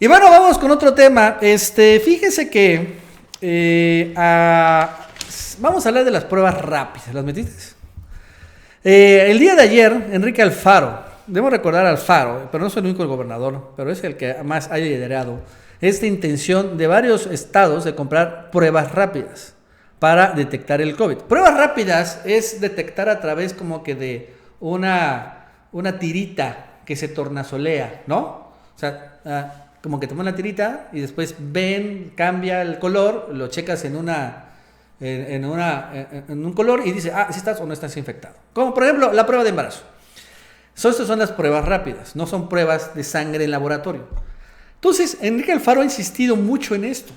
Y bueno, vamos con otro tema. Fíjese que vamos a hablar de las pruebas rápidas. ¿Las metiste? El día de ayer, Enrique Alfaro, debo recordar a Alfaro, pero no soy el único gobernador, pero es el que más ha liderado esta intención de varios estados de comprar pruebas rápidas para detectar el COVID. Pruebas rápidas es detectar a través como que de una tirita que se tornasolea, ¿no? O sea, como que toman la tirita y después cambia el color, lo checas en un color y dice, si estás o no estás infectado. Como por ejemplo la prueba de embarazo. Estas son las pruebas rápidas, no son pruebas de sangre en laboratorio. Entonces, Enrique Alfaro ha insistido mucho en esto.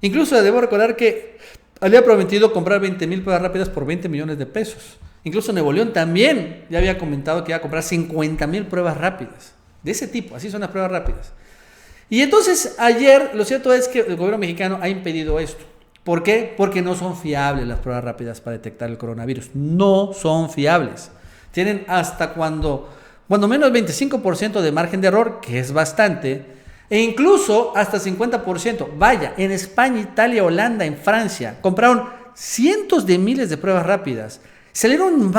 Incluso debo recordar que había prometido comprar 20,000 pruebas rápidas por 20 millones de pesos. Incluso Nuevo León también ya había comentado que iba a comprar 50,000 pruebas rápidas. De ese tipo, así son las pruebas rápidas. Y entonces ayer, lo cierto es que el gobierno mexicano ha impedido esto. ¿Por qué? Porque no son fiables las pruebas rápidas para detectar el coronavirus. No son fiables. Tienen hasta cuando menos 25% de margen de error, que es bastante, e incluso hasta 50%. Vaya, en España, Italia, Holanda, en Francia, compraron cientos de miles de pruebas rápidas. Salieron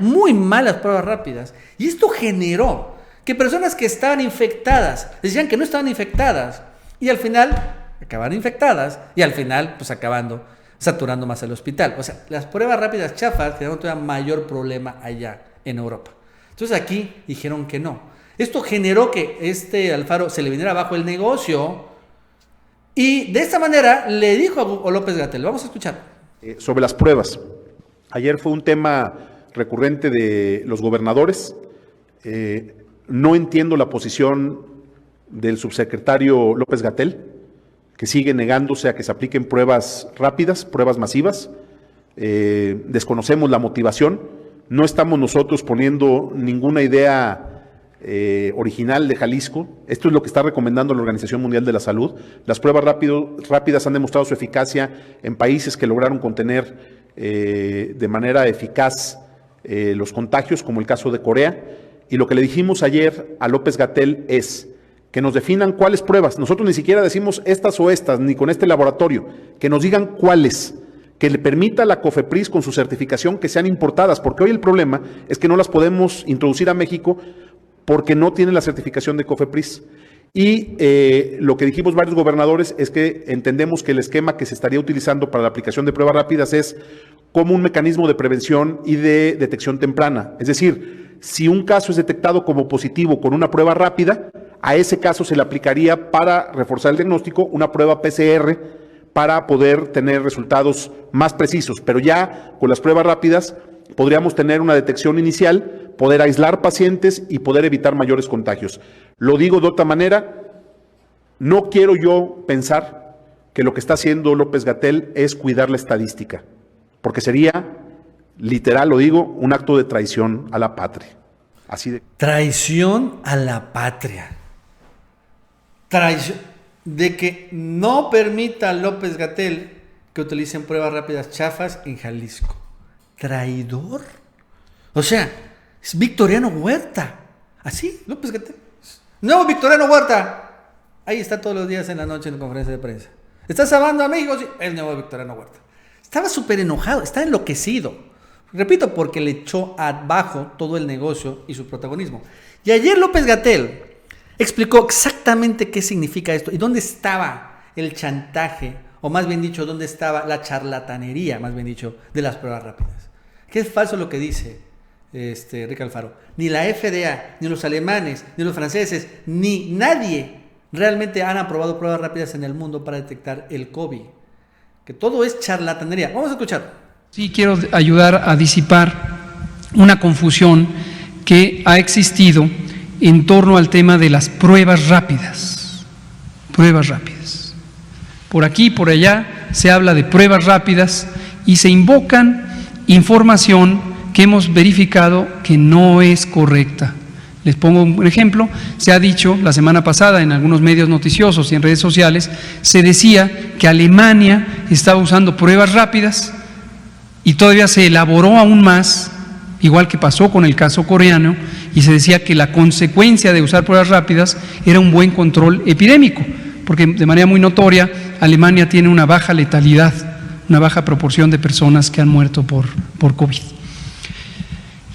muy mal las pruebas rápidas. Y esto generó que personas que estaban infectadas decían que no estaban infectadas. Y al final acabaron infectadas y al final pues acabando saturando más el hospital. O sea, las pruebas rápidas chafas generaron todavía mayor problema allá en Europa. Entonces aquí dijeron que no. Esto generó que Alfaro se le viniera abajo el negocio y de esta manera le dijo a López-Gatell, vamos a escuchar. Sobre las pruebas. Ayer fue un tema recurrente de los gobernadores. No entiendo la posición del subsecretario López-Gatell, que sigue negándose a que se apliquen pruebas rápidas, pruebas masivas. Desconocemos la motivación. No estamos nosotros poniendo ninguna idea original de Jalisco. Esto es lo que está recomendando la Organización Mundial de la Salud. Las pruebas rápidas han demostrado su eficacia en países que lograron contener de manera eficaz los contagios, como el caso de Corea. Y lo que le dijimos ayer a López-Gatell es que nos definan cuáles pruebas. Nosotros ni siquiera decimos estas o estas, ni con este laboratorio, que nos digan cuáles, que le permita a la COFEPRIS con su certificación que sean importadas, porque hoy el problema es que no las podemos introducir a México porque no tienen la certificación de COFEPRIS. Y lo que dijimos varios gobernadores es que entendemos que el esquema que se estaría utilizando para la aplicación de pruebas rápidas es como un mecanismo de prevención y de detección temprana. Es decir, si un caso es detectado como positivo con una prueba rápida, a ese caso se le aplicaría para reforzar el diagnóstico una prueba PCR para poder tener resultados más precisos. Pero ya con las pruebas rápidas podríamos tener una detección inicial, poder aislar pacientes y poder evitar mayores contagios. Lo digo de otra manera, no quiero yo pensar que lo que está haciendo López-Gatell es cuidar la estadística, porque sería, literal lo digo, un acto de traición a la patria. Así de... Traición a la patria. Traición de que no permita a López-Gatell que utilicen pruebas rápidas chafas en Jalisco. ¿Traidor? O sea, es Victoriano Huerta. Así, López-Gatell. Nuevo Victoriano Huerta. Ahí está todos los días en la noche en la conferencia de prensa. ¿Estás salvando a México? Sí, el nuevo Victoriano Huerta. Estaba súper enojado, está enloquecido. Repito, porque le echó abajo todo el negocio y su protagonismo. Y ayer López-Gatell explicó exactamente qué significa esto y dónde estaba el chantaje, o más bien dicho, dónde estaba la charlatanería, más bien dicho, de las pruebas rápidas. Que es falso lo que dice Enrique Alfaro. Ni la FDA, ni los alemanes, ni los franceses, ni nadie realmente han aprobado pruebas rápidas en el mundo para detectar el COVID. Que todo es charlatanería. Vamos a escuchar. Sí, quiero ayudar a disipar una confusión que ha existido en torno al tema de las pruebas rápidas. Pruebas rápidas. Por aquí y por allá se habla de pruebas rápidas y se invocan información que hemos verificado que no es correcta. Les pongo un ejemplo. Se ha dicho la semana pasada en algunos medios noticiosos y en redes sociales, se decía que Alemania estaba usando pruebas rápidas y todavía se elaboró aún más igual que pasó con el caso coreano, y se decía que la consecuencia de usar pruebas rápidas era un buen control epidémico, porque de manera muy notoria Alemania tiene una baja letalidad, una baja proporción de personas que han muerto por COVID.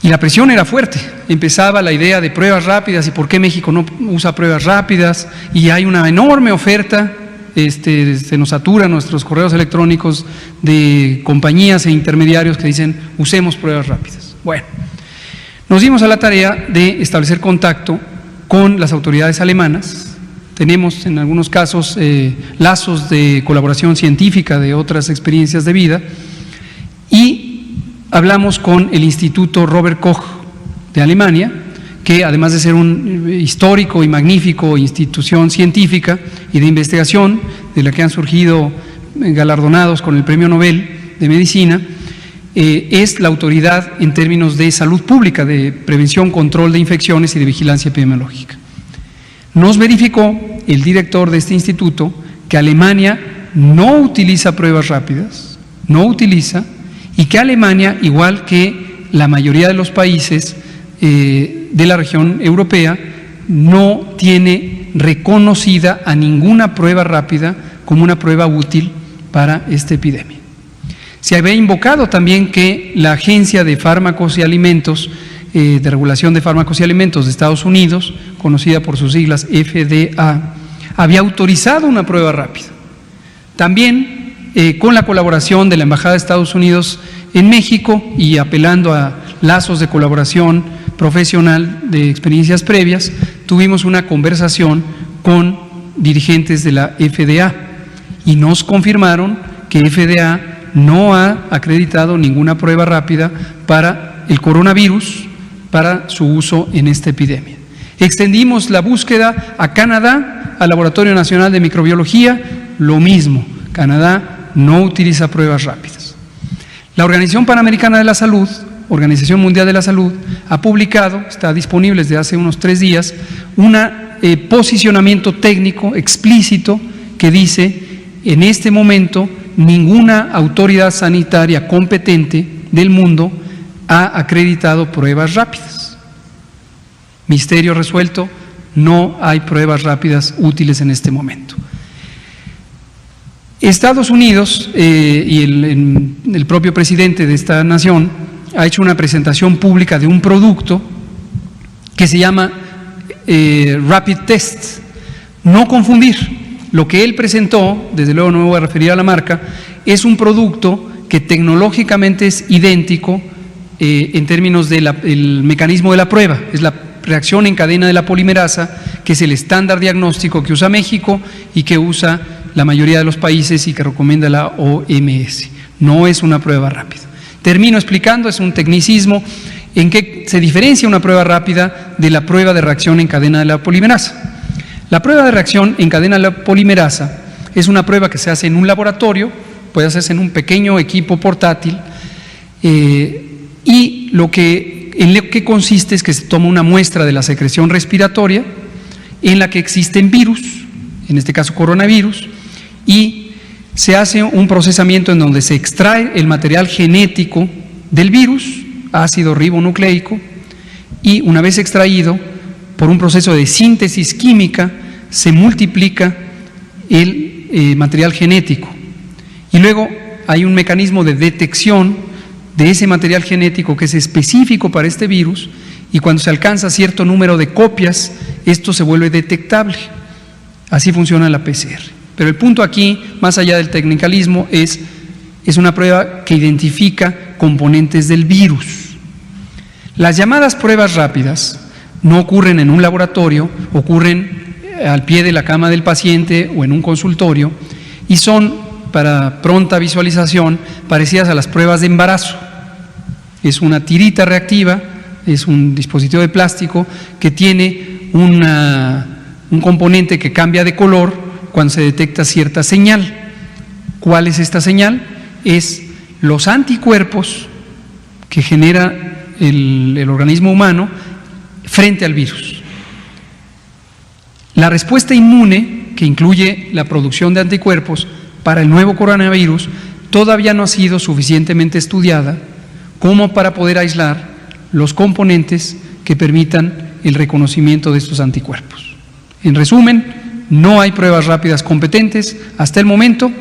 Y la presión era fuerte, empezaba la idea de pruebas rápidas y por qué México no usa pruebas rápidas, y hay una enorme oferta, se nos saturan nuestros correos electrónicos de compañías e intermediarios que dicen usemos pruebas rápidas. Bueno, nos dimos a la tarea de establecer contacto con las autoridades alemanas. Tenemos en algunos casos lazos de colaboración científica de otras experiencias de vida, y hablamos con el Instituto Robert Koch de Alemania, que además de ser un histórico y magnífico institución científica y de investigación, de la que han surgido galardonados con el Premio Nobel de Medicina, es la autoridad en términos de salud pública, de prevención, control de infecciones y de vigilancia epidemiológica. Nos verificó el director de este instituto que Alemania no utiliza pruebas rápidas, y que Alemania, igual que la mayoría de los países de la región europea, no tiene reconocida a ninguna prueba rápida como una prueba útil para esta epidemia. Se había invocado también que la Agencia de Fármacos y Alimentos, de Regulación de Fármacos y Alimentos de Estados Unidos, conocida por sus siglas FDA, había autorizado una prueba rápida. También con la colaboración de la Embajada de Estados Unidos en México y apelando a lazos de colaboración profesional de experiencias previas, tuvimos una conversación con dirigentes de la FDA y nos confirmaron que FDA no ha acreditado ninguna prueba rápida para el coronavirus, para su uso en esta epidemia. Extendimos la búsqueda a Canadá, al Laboratorio Nacional de Microbiología, lo mismo, Canadá no utiliza pruebas rápidas. La Organización Panamericana de la Salud, Organización Mundial de la Salud, ha publicado, está disponible desde hace unos 3 días, un posicionamiento técnico explícito que dice: en este momento ninguna autoridad sanitaria competente del mundo ha acreditado pruebas rápidas. Misterio resuelto, no hay pruebas rápidas útiles en este momento. Estados Unidos y el propio presidente de esta nación ha hecho una presentación pública de un producto que se llama Rapid Test. No confundir, lo que él presentó, desde luego no me voy a referir a la marca, es un producto que tecnológicamente es idéntico en términos del mecanismo de la prueba, es la reacción en cadena de la polimerasa, que es el estándar diagnóstico que usa México y que usa la mayoría de los países y que recomienda la OMS. No es una prueba rápida. Termino explicando, es un tecnicismo, en qué se diferencia una prueba rápida de la prueba de reacción en cadena de la polimerasa. La prueba de reacción en cadena de la polimerasa es una prueba que se hace en un laboratorio, puede hacerse en un pequeño equipo portátil, y en lo que consiste es que se toma una muestra de la secreción respiratoria en la que existen virus, en este caso coronavirus, y se hace un procesamiento en donde se extrae el material genético del virus, ácido ribonucleico, y una vez extraído, por un proceso de síntesis química, se multiplica el material genético. Y luego hay un mecanismo de detección de ese material genético que es específico para este virus, y cuando se alcanza cierto número de copias, esto se vuelve detectable. Así funciona la PCR. Pero el punto aquí, más allá del tecnicalismo, es una prueba que identifica componentes del virus. Las llamadas pruebas rápidas no ocurren en un laboratorio, ocurren al pie de la cama del paciente o en un consultorio, y son, para pronta visualización, parecidas a las pruebas de embarazo. Es una tirita reactiva, es un dispositivo de plástico que tiene un componente que cambia de color cuando se detecta cierta señal. ¿Cuál es esta señal? Es los anticuerpos que genera el organismo humano frente al virus. La respuesta inmune, que incluye la producción de anticuerpos para el nuevo coronavirus, todavía no ha sido suficientemente estudiada como para poder aislar los componentes que permitan el reconocimiento de estos anticuerpos. En resumen, no hay pruebas rápidas competentes hasta el momento,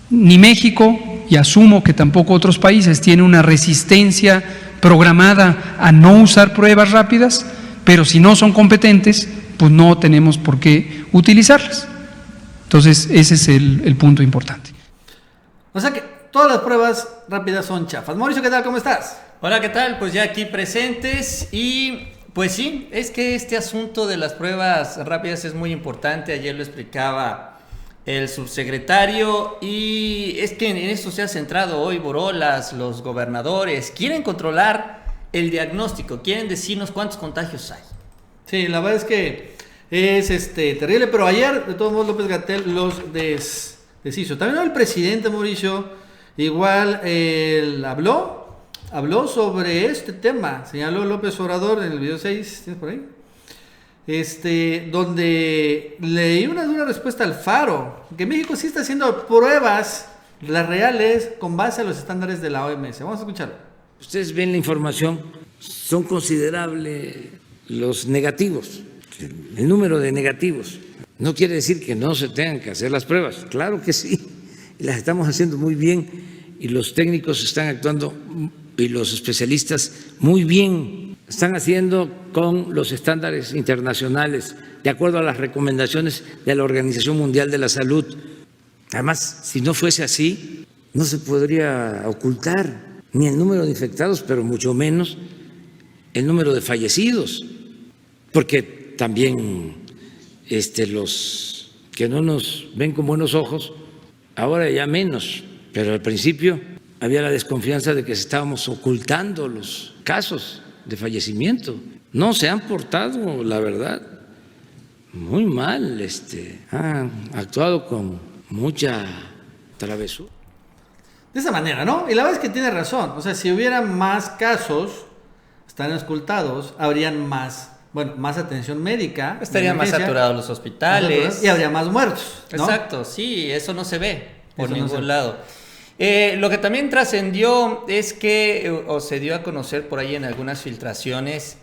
ni México, y asumo que tampoco otros países, tienen una resistencia programada a no usar pruebas rápidas, pero si no son competentes, pues no tenemos por qué utilizarlas. Entonces, ese es el punto importante. O sea que todas las pruebas rápidas son chafas. Mauricio, ¿qué tal? ¿Cómo estás? Hola, ¿qué tal? Pues ya aquí presentes y pues sí, es que este asunto de las pruebas rápidas es muy importante. Ayer lo explicaba el subsecretario y es que en esto se ha centrado hoy Borolas, los gobernadores. Quieren controlar el diagnóstico, quieren decirnos cuántos contagios hay. Sí, la verdad es que es terrible, pero ayer, de todos modos, López-Gatell los deshizo. También el presidente, Mauricio, igual él habló sobre este tema, señaló López Obrador en el video 6, ¿tienes por ahí? Donde leí una dura respuesta al Faro, que México sí está haciendo pruebas, las reales, con base a los estándares de la OMS. Vamos a escucharlo. Ustedes ven la información, son considerables los negativos, el número de negativos. No quiere decir que no se tengan que hacer las pruebas, claro que sí, las estamos haciendo muy bien y los técnicos están actuando y los especialistas muy bien, están haciendo con los estándares internacionales, de acuerdo a las recomendaciones de la Organización Mundial de la Salud. Además, si no fuese así, no se podría ocultar ni el número de infectados, pero mucho menos el número de fallecidos, porque también los que no nos ven con buenos ojos, ahora ya menos, pero al principio había la desconfianza de que estábamos ocultando los casos de fallecimiento. No, se han portado, la verdad, muy mal, han actuado con mucha travesura. De esa manera, ¿no? Y la verdad es que tiene razón. O sea, si hubiera más casos, están ocultados, habrían más atención médica. Estarían más saturados los hospitales. Y habría más muertos, ¿no? Exacto, sí, eso no se ve por ningún lado. Lo que también trascendió es que, o se dio a conocer por ahí en algunas filtraciones,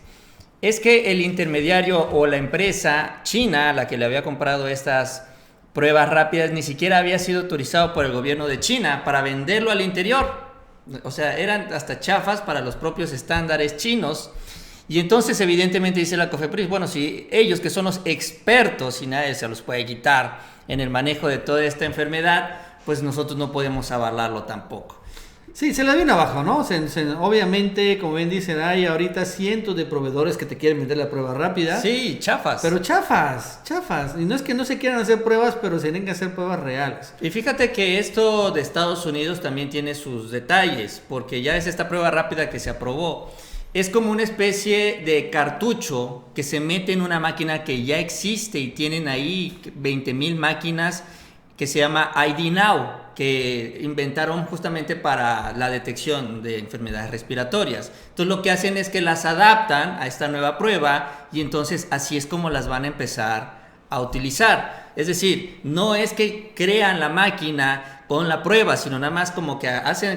es que el intermediario o la empresa china a la que le había comprado estas pruebas rápidas ni siquiera había sido autorizado por el gobierno de China para venderlo al interior. O sea, eran hasta chafas para los propios estándares chinos. Y entonces, evidentemente, dice la COFEPRIS, bueno, si ellos que son los expertos y nadie se los puede quitar en el manejo de toda esta enfermedad, pues nosotros no podemos avalarlo tampoco. Sí, se la vino abajo, ¿no? Obviamente, como bien dicen, hay ahorita cientos de proveedores que te quieren vender la prueba rápida. Sí, chafas. Pero chafas. Y no es que no se quieran hacer pruebas, pero se tienen que hacer pruebas reales. Y fíjate que esto de Estados Unidos también tiene sus detalles, porque ya es esta prueba rápida que se aprobó. Es como una especie de cartucho que se mete en una máquina que ya existe y tienen ahí 20,000 máquinas que se llama ID Now, que inventaron justamente para la detección de enfermedades respiratorias. Entonces lo que hacen es que las adaptan a esta nueva prueba y entonces así es como las van a empezar a utilizar. Es decir, no es que crean la máquina con la prueba, sino nada más como que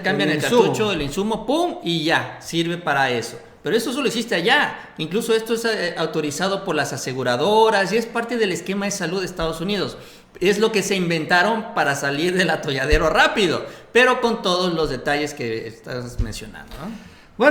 cambian el cartucho, el insumo, ¡pum! Y ya, sirve para eso. Pero eso solo existe allá. Incluso esto es autorizado por las aseguradoras y es parte del esquema de salud de Estados Unidos. Es lo que se inventaron para salir del atolladero rápido, pero con todos los detalles que estás mencionando, ¿no?